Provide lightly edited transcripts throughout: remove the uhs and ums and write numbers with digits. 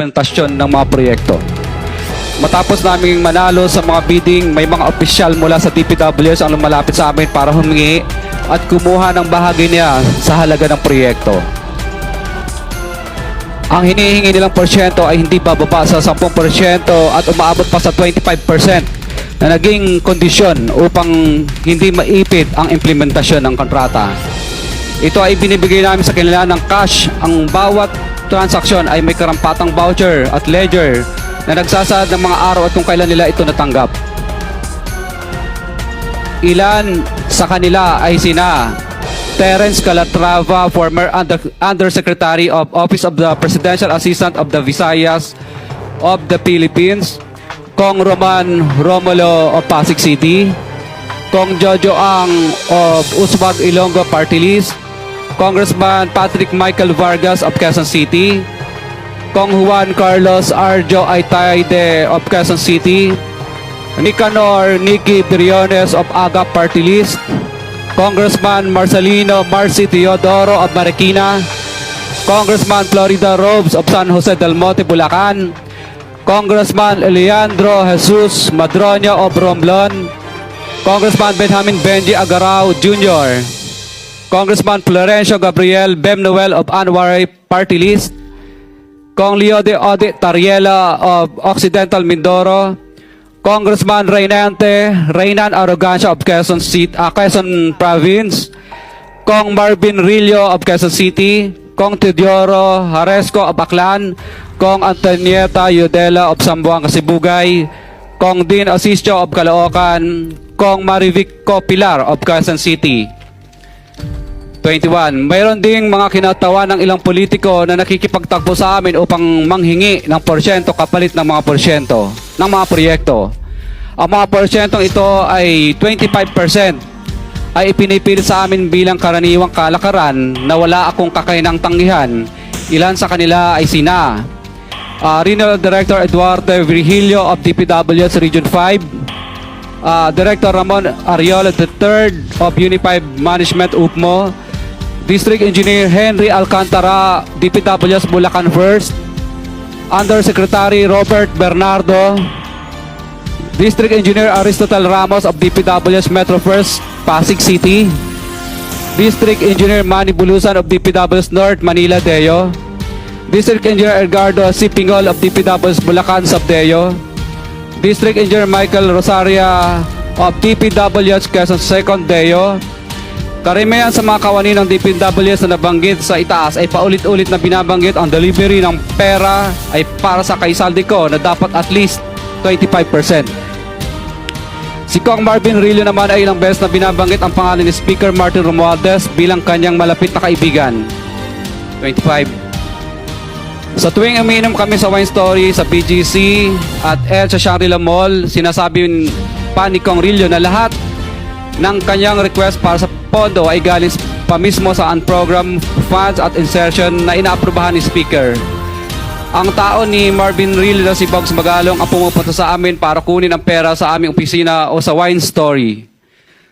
implementasyon ng mga proyekto. Matapos naming manalo sa mga bidding, may mga opisyal mula sa DPWs ang lumalapit sa amin para humingi at kumuha ng bahagi niya sa halaga ng proyekto. Ang hinihingi nilang porsyento ay hindi bababa sa 10% at umaabot pa sa 25% na naging kondisyon upang hindi maipit ang implementasyon ng kontrata. Ito ay binibigay namin sa kanila ng cash. Ang bawat transaksyon ay may karampatang voucher at ledger na nagsasaad ng mga araw at kung kailan nila ito natanggap. Ilan sa kanila ay sina Terence Calatrava, former Undersecretary of Office of the Presidential Assistant of the Visayas of the Philippines, Kong Roman Romulo of Pasig City, Kong Jojo Ang of Uswag Ilonggo Party List, Congressman Patrick Michael Vargas of Quezon City, Kong Juan Carlos Arjo Aitayde of Quezon City, Nicanor Nicky Briones of Aga Party List, Congressman Marcelino Marcy Teodoro of Marikina, Congressman Florida Robes of San Jose del Monte, Bulacan, Congressman Leandro Jesus Madroño of Romblon, Congressman Benjamin Benji Agarao Jr., Congressman Florencio Gabriel Bem Noel of Anwaray Party List, Kong Leo de Ode Tariela of Occidental Mindoro, Congressman Reynan Arrogancia of Quezon Province, Kong Marvin Rillo of Quezon City, Kong Teodoro Haresco of Aklan, Kong Antonieta Yudela of Sambuanga Sibugay, Kong Dean Asisio of Caloocan, Kong Marivic Pilar of Quezon City. 21. Mayroon ding mga kinatawa ng ilang politiko na nakikipagtakbo sa amin upang manghingi ng porsyento kapalit ng mga porsyento ng mga proyekto. Ang mga porsyentong ito ay 25% ay ipinipilit sa amin bilang karaniwang kalakaran na wala akong kakainang tanggihan. Ilan sa kanila ay sina Regional Director Eduardo Virgilio of DPW's Region 5, Director Ramon Ariola III of Unified Management UPMO, District Engineer Henry Alcantara, DPW's Bulacan First, Undersecretary Robert Bernardo, District Engineer Aristotle Ramos of DPW's Metro First, Pasig City, District Engineer Manny Bulusan of DPW's North Manila Deo, District Engineer Edgardo C. Pingol of DPW's Bulacan Subdeo, District Engineer Michael Rosaria of DPW's Quezon Second Deo. Karamihan sa mga kawani ng DPWs na nabanggit sa itaas ay paulit-ulit na binabanggit ang delivery ng pera ay para sa kaisaldi ko na dapat at least 25%. Si Kong Marvin Rillo naman ay ilang beses na binabanggit ang pangalan ni Speaker Martin Romualdez bilang kanyang malapit na kaibigan. 25. Sa tuwing umiinom kami sa Wine Story, sa BGC at sa Shangri-La Mall, sinasabi pa ni Kong Rillo na lahat ng kanyang request para sa pondo ay galing pa mismo sa unprogrammed funds at insertion na inaaprubahan ni Speaker. Ang tao ni Marvin Rillo na si Bogs Magalong ang pumupunta sa amin para kunin ang pera sa aming opisina o sa Wine Story.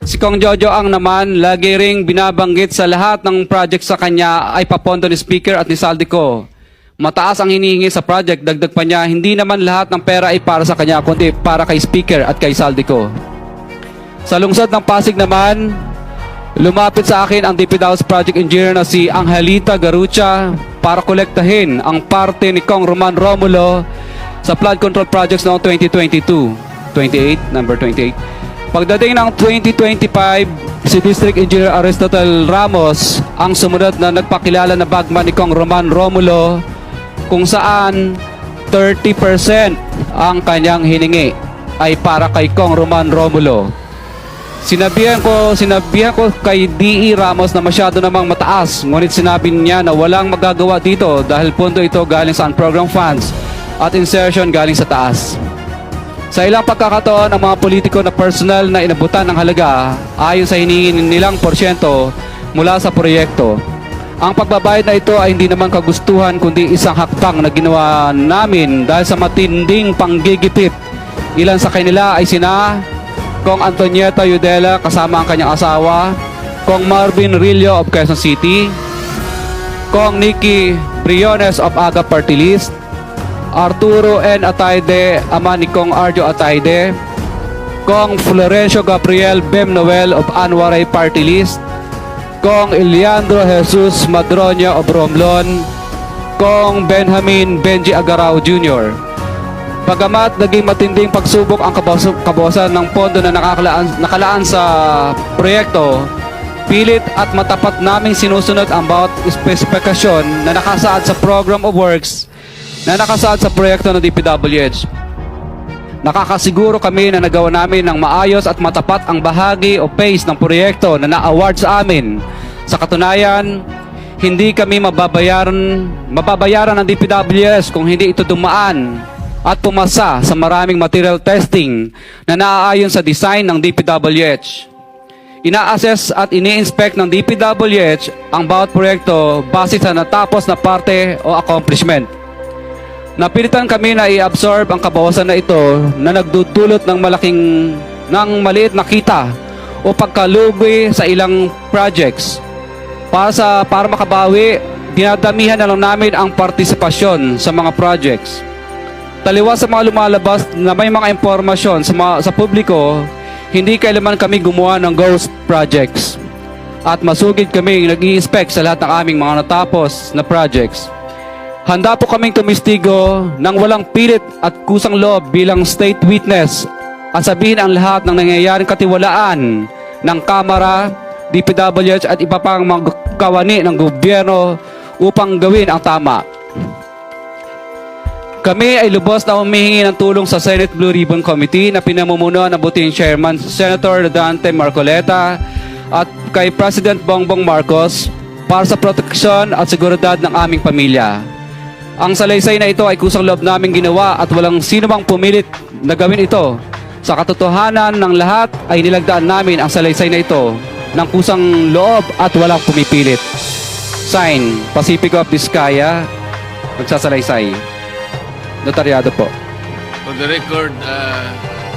Si Kong Jojo Ang naman, lagi ring binabanggit sa lahat ng project sa kanya ay papondo ni Speaker at ni Saldico. Mataas ang hinihingi sa project, dagdag pa niya, hindi naman lahat ng pera ay para sa kanya, kundi para kay Speaker at kay Saldico. Sa lungsod ng Pasig naman, lumapit sa akin ang DPW's project engineer na si Angelita Garucha para kolektahin ang parte ni Kong Roman Romulo sa flood control projects noong 2022. 28, number 28. Pagdating ng 2025, si District Engineer Aristotle Ramos ang sumunod na nagpakilala na bagman ni Kong Roman Romulo kung saan 30% ang kanyang hiningi ay para kay Kong Roman Romulo. Sinabihan ko kay D.E. Ramos na masyado namang mataas, ngunit sinabi niya na walang magagawa dito dahil pondo ito galing sa unprogrammed funds at insertion galing sa taas. Sa ilang pagkakataon, ang mga politiko na personal na inabutan ng halaga ayon sa hinihingi nilang porsyento mula sa proyekto. Ang pagbabayad na ito ay hindi naman kagustuhan kundi isang hakbang na ginawa namin dahil sa matinding panggigipit. Ilan sa kanila ay sina Kong Antonieta Yudela kasama ang kanyang asawa, Kong Marvin Rillo of Quezon City, Kong Nicky Briones of Aga Party List, Arturo N. Ataide, ama ni Kong Arjo Ataide, Kong Florencio Gabriel Bem Noel of Anwaray Party List, Kong Eliandro Jesus Madroña of Romblon, Kong Benjamin Benji Agarao Jr. Bagamat naging matinding pagsubok ang kabawasan ng pondo na nakalaan sa proyekto, pilit at matapat naming sinusunod ang bawat espesifikasyon na nakasaad sa Program of Works na nakasaad sa proyekto ng DPWH. Nakakasiguro kami na nagawa namin ng maayos at matapat ang bahagi o phase ng proyekto na na-award sa amin. Sa katunayan, hindi kami mababayaran ng DPWH kung hindi ito dumaan at pumasa sa maraming material testing na naaayon sa design ng DPWH. Ina-assess at ini-inspect ng DPWH ang bawat proyekto base sa natapos na parte o accomplishment. Napilitan kami na i-absorb ang kabawasan na ito na nagdudulot ng maliit na kita o pagkalugi sa ilang projects. Para makabawi, dinadamihan na lang namin ang partisipasyon sa mga projects. Taliwas sa mga lumalabas na may mga impormasyon sa publiko, hindi kailanman kami gumawa ng ghost projects. At masugid kami nag-i-inspect sa lahat ng aming mga natapos na projects. Handa po kaming tumistigo ng walang pilit at kusang loob bilang state witness at sabihin ang lahat ng nangyayaring katiwalaan ng Kamara, DPWH at iba pang mga kawani ng gobyerno upang gawin ang tama. Kami ay lubos na humihingi ng tulong sa Senate Blue Ribbon Committee na pinamumunuan ng buting Chairman Senator Dante Marcoleta at kay President Bongbong Marcos para sa proteksyon at seguridad ng aming pamilya. Ang salaysay na ito ay kusang loob naming ginawa at walang sino mang pumilit na gawin ito. Sa katotohanan ng lahat ay nilagdaan namin ang salaysay na ito ng kusang loob at walang pumipilit. Sign, Pacifico of Vizcaya, magsasalaysay. Notaryado po. For the record,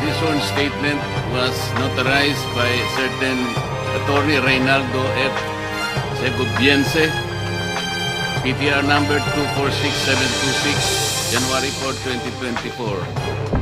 this one statement was notarized by certain Attorney Reynaldo F. Segubiense, PTR number 246726, January 4, 2024.